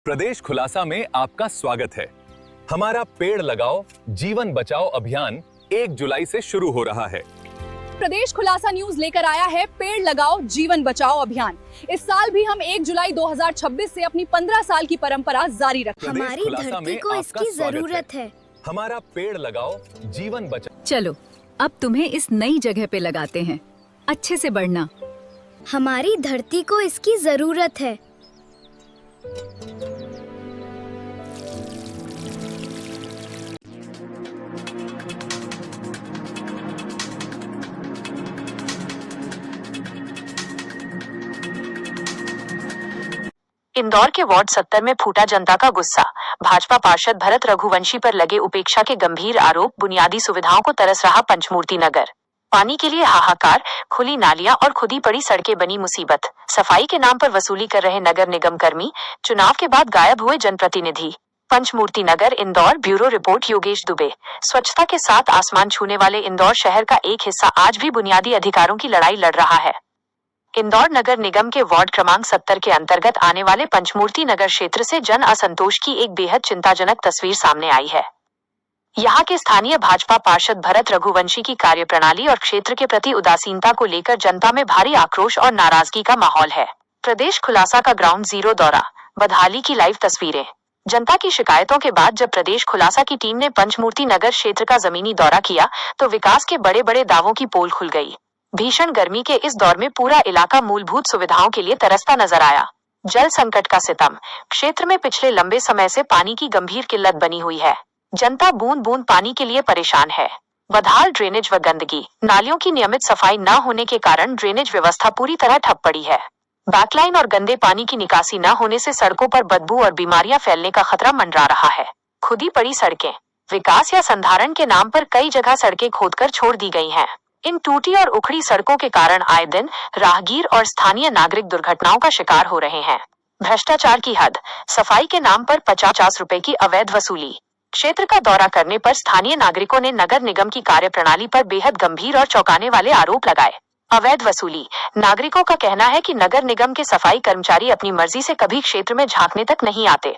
प्रदेश खुलासा में आपका स्वागत है। हमारा पेड़ लगाओ जीवन बचाओ अभियान 1 जुलाई से शुरू हो रहा है। प्रदेश खुलासा न्यूज लेकर आया है पेड़ लगाओ जीवन बचाओ अभियान। इस साल भी हम 1 जुलाई 2026 से अपनी 15 साल की परंपरा जारी रखेंगे। हमारी धरती को इसकी जरूरत है। हमारा पेड़ लगाओ जीवन बचाओ। चलो अब तुम्हें इस नई जगह पे लगाते हैं, अच्छे से बढ़ना। हमारी धरती को इसकी जरूरत है। इंदौर के वार्ड 70 में फूटा जनता का गुस्सा। भाजपा पार्षद भरत रघुवंशी पर लगे उपेक्षा के गंभीर आरोप। बुनियादी सुविधाओं को तरस रहा पंचमूर्ति नगर। पानी के लिए हाहाकार, खुली नालियां और खुदी पड़ी सड़कें बनी मुसीबत। सफाई के नाम पर वसूली कर रहे नगर निगम कर्मी, चुनाव के बाद गायब हुए जनप्रतिनिधि। पंचमूर्ति नगर इंदौर। Bureau report Yogesh Dubey. स्वच्छता के साथ आसमान छूने वाले इंदौर शहर का एक हिस्सा आज भी बुनियादी अधिकारों की लड़ाई लड़ रहा है। इंदौर नगर निगम के वार्ड क्रमांक 70 के अंतर्गत आने वाले पंचमूर्ति नगर क्षेत्र से जन असंतोष की एक बेहद चिंताजनक तस्वीर सामने आई है। यहाँ के स्थानीय भाजपा पार्षद भरत रघुवंशी की कार्यप्रणाली और क्षेत्र के प्रति उदासीनता को लेकर जनता में भारी आक्रोश और नाराजगी का माहौल है। प्रदेश खुलासा का ग्राउंड जीरो दौरा। बदहाली की लाइव तस्वीरें। जनता की शिकायतों के बाद जब प्रदेश खुलासा की टीम ने पंचमूर्ति नगर क्षेत्र का जमीनी दौरा किया तो विकास के बड़े बड़े दावों की पोल खुल गई। भीषण गर्मी के इस दौर में पूरा इलाका मूलभूत सुविधाओं के लिए तरसता नजर आया। जल संकट का सितम। क्षेत्र में पिछले लंबे समय से पानी की गंभीर किल्लत बनी हुई है। जनता बूंद बूंद पानी के लिए परेशान है। बदहाल ड्रेनेज व गंदगी। नालियों की नियमित सफाई न होने के कारण ड्रेनेज व्यवस्था पूरी तरह ठप पड़ी है। बैकलाइन और गंदे पानी की निकासी न होने से सड़कों पर बदबू और बीमारियां फैलने का खतरा मंडरा रहा है। खुदी पड़ी सड़कें। विकास या संधारण के नाम पर कई जगह सड़कें खोदकर छोड़ दी गई हैं। इन टूटी और उखड़ी सड़कों के कारण आए दिन राहगीर और स्थानीय नागरिक दुर्घटनाओं का शिकार हो रहे हैं। भ्रष्टाचार की हद। सफाई के नाम पर 50 रुपए की अवैध वसूली। क्षेत्र का दौरा करने पर स्थानीय नागरिकों ने नगर निगम की कार्यप्रणाली पर बेहद गंभीर और चौंकाने वाले आरोप लगाए। अवैध वसूली। नागरिकों का कहना है कि नगर निगम के सफाई कर्मचारी अपनी मर्जी से कभी क्षेत्र में झांकने तक नहीं आते।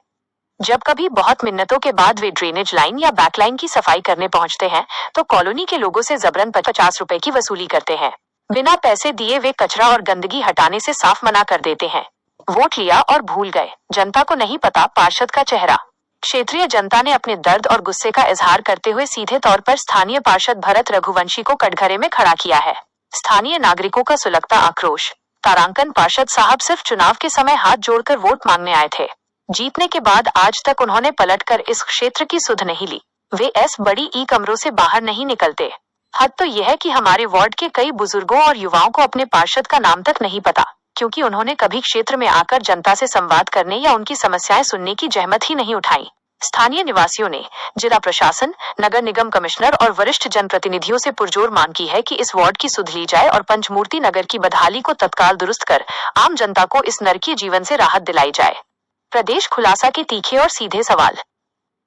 जब कभी बहुत मिन्नतों के बाद वे ड्रेनेज लाइन या बैकलाइन की सफाई करने पहुंचते हैं तो कॉलोनी के लोगों से जबरन 50 रुपए की वसूली करते हैं। बिना पैसे दिए वे कचरा और गंदगी हटाने से साफ मना कर देते हैं। वोट लिया और भूल गए। जनता को नहीं पता पार्षद का चेहरा। क्षेत्रीय जनता ने अपने दर्द और गुस्से का इजहार करते हुए सीधे तौर पर स्थानीय पार्षद भरत रघुवंशी को कटघरे में खड़ा किया है। स्थानीय नागरिकों का सुलगता आक्रोश। तारांकन पार्षद साहब सिर्फ चुनाव के समय हाथ जोड़कर वोट मांगने आए थे। जीतने के बाद आज तक उन्होंने पलटकर इस क्षेत्र की सुध नहीं ली। वे बड़ी ई कमरों से बाहर नहीं निकलते। हद तो यह है कि हमारे वार्ड के कई बुजुर्गों और युवाओं को अपने पार्षद का नाम तक नहीं पता, क्योंकि उन्होंने कभी क्षेत्र में आकर जनता से संवाद करने या उनकी समस्याएं सुनने की जहमत ही नहीं उठाई। स्थानीय निवासियों ने जिला प्रशासन, नगर निगम कमिश्नर और वरिष्ठ जनप्रतिनिधियों से पुरजोर मांग की है कि इस वार्ड की सुध ली जाए और पंचमूर्ति नगर की बदहाली को तत्काल दुरुस्त कर आम जनता को इस नरकीय जीवन से राहत दिलाई जाए। प्रदेश खुलासा के तीखे और सीधे सवाल।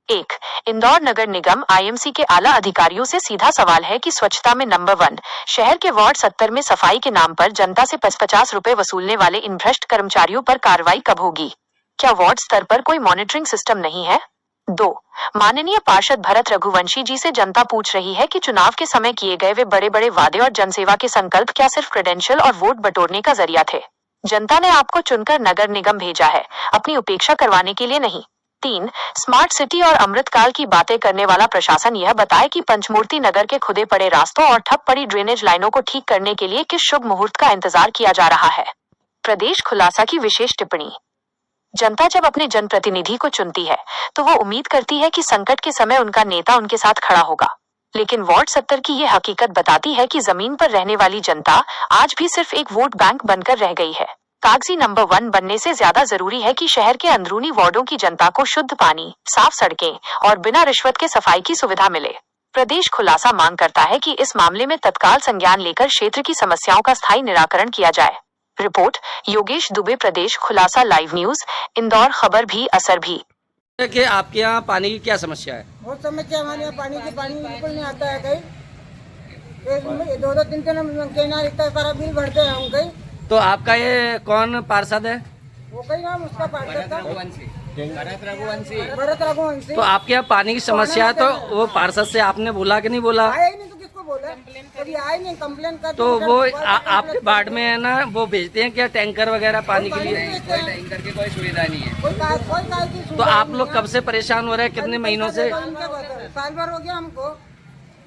1. इंदौर नगर निगम आईएमसी के आला अधिकारियों से सीधा सवाल है कि स्वच्छता में नंबर 1 शहर के वार्ड 70 में सफाई के नाम पर जनता से 50 रुपए वसूलने वाले इन भ्रष्ट कर्मचारियों पर कार्रवाई कब होगी? क्या वार्ड स्तर पर कोई मॉनिटरिंग सिस्टम नहीं है? 2. माननीय पार्षद भरत रघुवंशी जी से जनता पूछ रही है कि चुनाव के समय किए गए वे बड़े बड़े वादे और जनसेवा के संकल्प क्या सिर्फ क्रेडेंशियल और वोट बटोरने का जरिया थे? जनता ने आपको चुनकर नगर निगम भेजा है, अपनी उपेक्षा करवाने के लिए नहीं। 3. स्मार्ट सिटी और अमृतकाल की बातें करने वाला प्रशासन यह बताए कि पंचमूर्ति नगर के खुदे पड़े रास्तों और ठप पड़ी ड्रेनेज लाइनों को ठीक करने के लिए किस शुभ मुहूर्त का इंतजार किया जा रहा है? प्रदेश खुलासा की विशेष टिप्पणी। जनता जब अपने जनप्रतिनिधि को चुनती है तो वो उम्मीद करती है कि संकट के समय उनका नेता उनके साथ खड़ा होगा, लेकिन वार्ड 70 की ये हकीकत बताती है कि जमीन पर रहने वाली जनता आज भी सिर्फ एक वोट बैंक बनकर रह गई है। कागजी नंबर 1 बनने से ज्यादा जरूरी है कि शहर के अंदरूनी वार्डों की जनता को शुद्ध पानी, साफ सड़कें और बिना रिश्वत के सफाई की सुविधा मिले। प्रदेश खुलासा मांग करता है कि इस मामले में तत्काल संज्ञान लेकर क्षेत्र की समस्याओं का स्थायी निराकरण किया जाए। रिपोर्ट योगेश दुबे। प्रदेश खुलासा लाइव न्यूज इंदौर। खबर भी असर भी। कि आपके यहाँ पानी की क्या समस्या है? बहुत समस्या हमारे यहाँ पानी बिल्कुल नहीं आता है। कहीं 2-3 महीना इतना सारा बिल भरते हैं हम। कहीं तो आपका ये कौन पार्षद है? वो कहीं नाम उसका पार्षद था भरत रघुवंशी। तो आपके यहाँ पानी की समस्या है तो वो पार्षद से आपने बोला कि नहीं बोला? आया ही नहीं तो किसको बोला? कभी आए नहीं, कंप्लेन कर तो वो आपके वार्ड में है ना, वो भेजते हैं क्या टैंकर वगैरह पानी के लिए? टैंकर की कोई सुविधा नहीं है। कोई काय की तो आप लोग कब से परेशान हो रहे हैं, कितने महीनों से? साल भर हो गया हमको।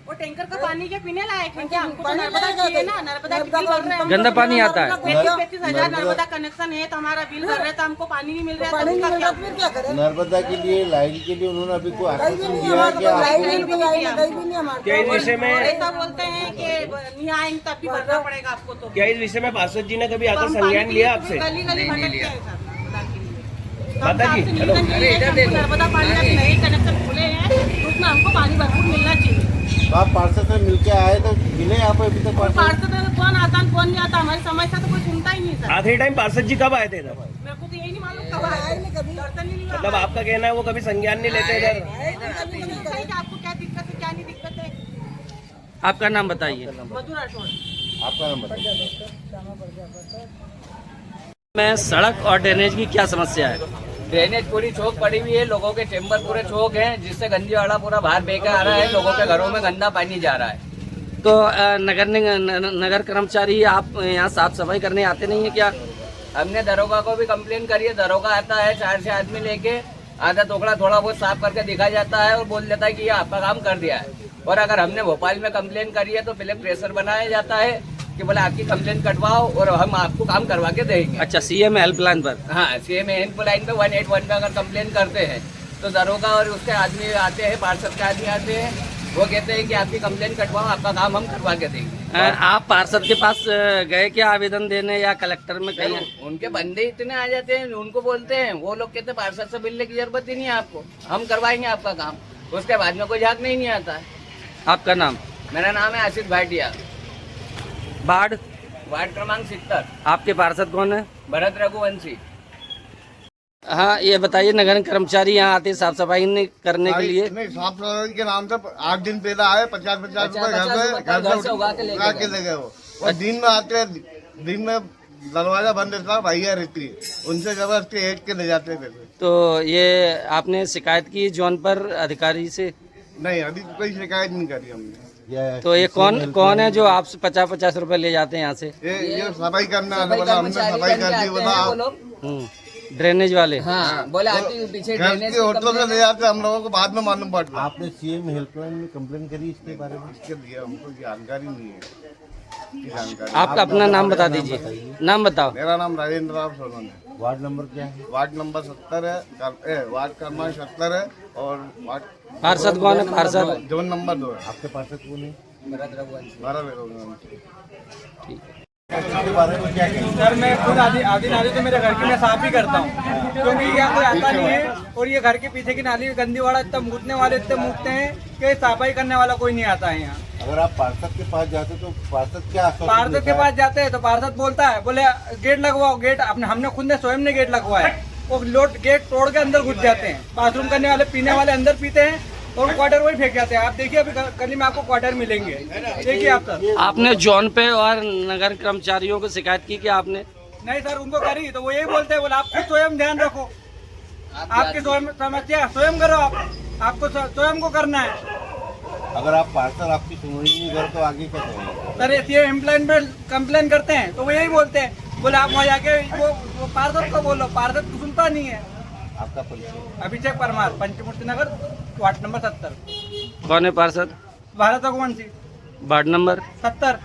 वो टैंकर का पानी के पीने लायक है क्या? हमको तो पानी नर्मदा चाहिए ना, नर्मदा की बिल भर रहे हैं। गंदा पानी आता है। 35,000 नर्मदा कनेक्शन है तो हमारा बिल भर रहे हैं, तो हमको पानी नहीं मिल रहा है, पानी तो नहीं उसका मिल रहा क्या? फिर क्या करें? नर्मदा के लिए, लाइन के लिए उन्होंने अभी कोई कहीं भी आश्वासन नहीं दिया है हमारे क्या को, लाइन आपको? नहीं कोई आई नहीं, कहीं भी नहीं हमारे क्या इस विषय में ऐसा बोलते हैं कि नहीं आएंगे तब भी भरना पड़ेगा आपको। तो क्या इस विषय में पार्षद जी ने कभी आकर संज्ञान लिया आपसे? गली गली भटकते हैं सर नर्मदा के लिए। तो माता हमसे जी, निवेदन यही है कि हमको नर्मदा पानी का नए कनेक्शन खुले हैं तो उसमें हमको पानी भरपूर मिलना चाहिए। तो आप पार्षद से मिलके आए तो मिले यहाँ पे अभी तक पार्षद? पार्षद में कौन आता है कौन नहीं आता, हमारी समस्या तो कोई सुनता ही नहीं सर। आखिरी टाइम पार्षद जी कब आए थे इधर? मेरे को तो यही नहीं मालूम कब आया ही नहीं, कभी दर्शन ही नहीं हुआ। मतलब आपका कहना है वो कभी संज्ञान नहीं लेते इधर? आपको क्या दिक्कत है क्या नहीं दिक्कत है? आपका नाम बताइए। मधुर राठौड़। आपका नाम बताइए। में सड़क और ड्रेनेज की क्या समस्या है? ड्रेनेज पूरी चौक पड़ी हुई है, लोगों के चेम्बर पूरे चौक हैं, जिससे गंदी वाला पूरा बाहर बेकार आ रहा है, लोगों के घरों में गंदा पानी जा रहा है। तो नगर कर्मचारी आप यहाँ साफ सफाई करने आते नहीं है क्या? हमने दरोगा को भी कंप्लेन करी है, दरोगा आता है 4 से आदमी लेके, आधा टोकरा थोड़ा बहुत साफ करके दिखा जाता है और बोल देता है कि ये आपका काम कर दिया है। और अगर हमने भोपाल में कंप्लेन करी है तो पहले प्रेशर बनाया जाता है कि बोले आपकी कंप्लेन कटवाओ और हम आपको काम करवा के देंगे। अच्छा, सीएम हेल्पलाइन पर? हाँ, सीएम हेल्पलाइन पे 181 पे अगर कंप्लेन करते हैं तो दरोगा और उसके आदमी आते हैं, पार्षद के आदमी आते हैं, वो कहते हैं कि आपकी कंप्लेन कटवाओ, आपका काम हम करवा के देंगे। आप पार्षद के पास गए क्या आवेदन देने या कलेक्टर में कहीं? उनके बंदे इतने आ जाते हैं, उनको बोलते हैं, वो लोग कहते हैं पार्षद से मिलने की जरूरत ही नहीं है आपको, हम करवाएंगे आपका काम। उसके बाद में कोई झाँकने ही नहीं आता है। आपका नाम? मेरा नाम है आशीष भाटिया, वार्ड क्रमांक 70। आपके पार्षद कौन है? भरत रघुवंशी। हाँ, ये बताइए, नगर कर्मचारी यहाँ आते साफ सफाई करने के लिए? नहीं, साफ सफाई के नाम से 8 दिन पहले आए, 50-50 रुपए घर से उगा के ले गए वो। और दिन में आते हैं, दिन में दरवाजा बंद रहता, भैया रहती है, उनसे जबरदस्ती हेट के ले जाते हैं। तो ये आपने शिकायत की जोन पर अधिकारी से? नहीं, अभी कोई शिकायत नहीं करी हमने। तो ये कौन है जो आपसे 50-50 रुपए ले जाते हैं यहाँ से? ये सफाई करने वाले, बोला हमने सफाई कर दी, बोला ड्रेनेज वाले। हाँ, बोला आपके पीछे ड्रेनेज की होटलों से ले जाते, हम लोगों को बाद में मालूम पड़ा। आपने सीएम हेल्पलाइन में कंप्लेन करी इसके बारे में? इसके लिए हमको जानकारी नहीं है। आपका अपना नाम बता दीजिए, नाम बताओ। मेरा नाम राजेंद्र राव सोलन है। वार्ड नंबर क्या है? वार्ड नंबर 70 है, वार्ड क्रमांक 70 है। और पार्षद कौन है? पार्षद जोन नंबर 2 है। आपके पार्षद कौन है? भरत रघुवंशी। इसके बारे में क्या कहेंगे? सर, मैं खुद आधी नाली तो मेरे घर की मैं साफ ही करता हूँ, क्योंकि यहाँ कोई आता नहीं है। और ये घर के पीछे की नाली गंदी वाला इतना मूतने वाले इतने मूतते हैं कि सफाई करने वाला कोई नहीं आता है यहाँ। अगर आप पार्षद के पास जाते तो पार्षद क्या आश्वासन पार्षद देता के है? पास जाते हैं तो पार्षद बोलता है, बोले गेट लगवाओ। गेट हमने खुद ने स्वयं ने गेट लगवाया। वो गेट तोड़ के अंदर घुस जाते हैं। बाथरूम करने वाले, पीने वाले अंदर पीते हैं और क्वार्टर वही फेंक जाते हैं। आप देखिए, अभी कल में आपको क्वार्टर मिलेंगे, देखिए आप सर। आपने जोन पे और नगर कर्मचारियों को शिकायत की क्या आपने? नहीं सर, उनको करी तो वो यही बोलते हैं, बोले आप खुद स्वयं ध्यान रखो, आपकी समस्या स्वयं करो, आपको स्वयं को करना है। अगर आप पार्षद आपकी सुनवाई नहीं करे तो आगे क्या करेंगे? सर, ये एम्प्लॉय पे कंप्लेन करते हैं तो वो यही बोलते हैं, बोले आप वहाँ जाके वो पार्षद को बोलो, पार्षद को सुनता नहीं है। आपका परिचय? अभिषेक परमार, पंचमूर्ति नगर, वार्ड नंबर 70। कौन है पार्षद? Bharat Raghuvanshi, ward number 70।